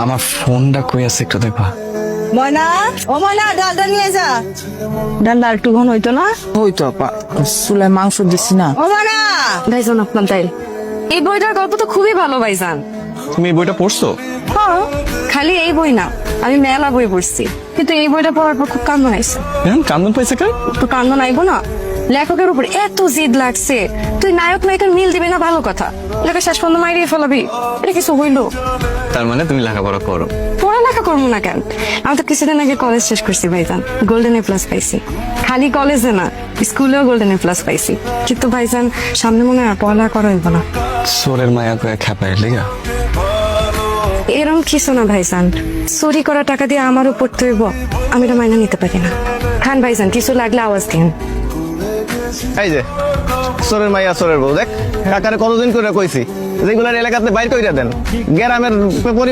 আমার ফোনটা কই আছে একটু দেখবা। ময়না, ও ময়না, ডালটা নিয়ে যা। ডালটা একটু ঘন হইতো না? ওই তো আপা চুলায় মাংস দিছি না। ও ময়না, ভাইজান আপনার তাই এই বইটার গল্প তো খুবই ভালো ভাইজান। তুমি এই বইটা পড়ছো? হ্যাঁ, খালি এই বই না, আমি মেলা বই পড়ছি, কিন্তু এই বইটা পড়ার পর খুব কান্দ আইছে। কান্দন পাইছে কে? তো কান্দ নাইবো না? লেখকের উপর এত জিদ লাগছে, তুই নায়ক নায়িকার মিল দিবি না ভালো কথা, লেখা শেষ পর্যন্ত মাইরিয়ে ফেলাবি, এটা কিছু হইলো? তার মানে তুমি লেখাপড়া করো? পড়ালেখা করবো না কেন? আমি তো কিছুদিন আগে কলেজ শেষ করছি ভাইজান, গোল্ডেন এ প্লাস পাইছি। খালি কলেজে না, স্কুলেও গোল্ডেন এ প্লাস পাইছি। কিন্তু ভাইজান সামনে মনে হয় আর পড়ালেখা করা হইব না। সোরের মায়া কয়ে খেপাই লিগা? এরম কিছু না ভাইজান, চুরি করা টাকা দিয়ে আমার উপর তৈব, আমি এটা মাইনা নিতে পারি না। খান ভাইজান, কিছু লাগলে আওয়াজ দিন। এই যে সোরের মাইয়া সোরের বউ, দেখ কাকারে কতদিন করে কইছি যেগুলার এলাকাতে বাইর কইরা দেন, গ্রামের পরিবেশ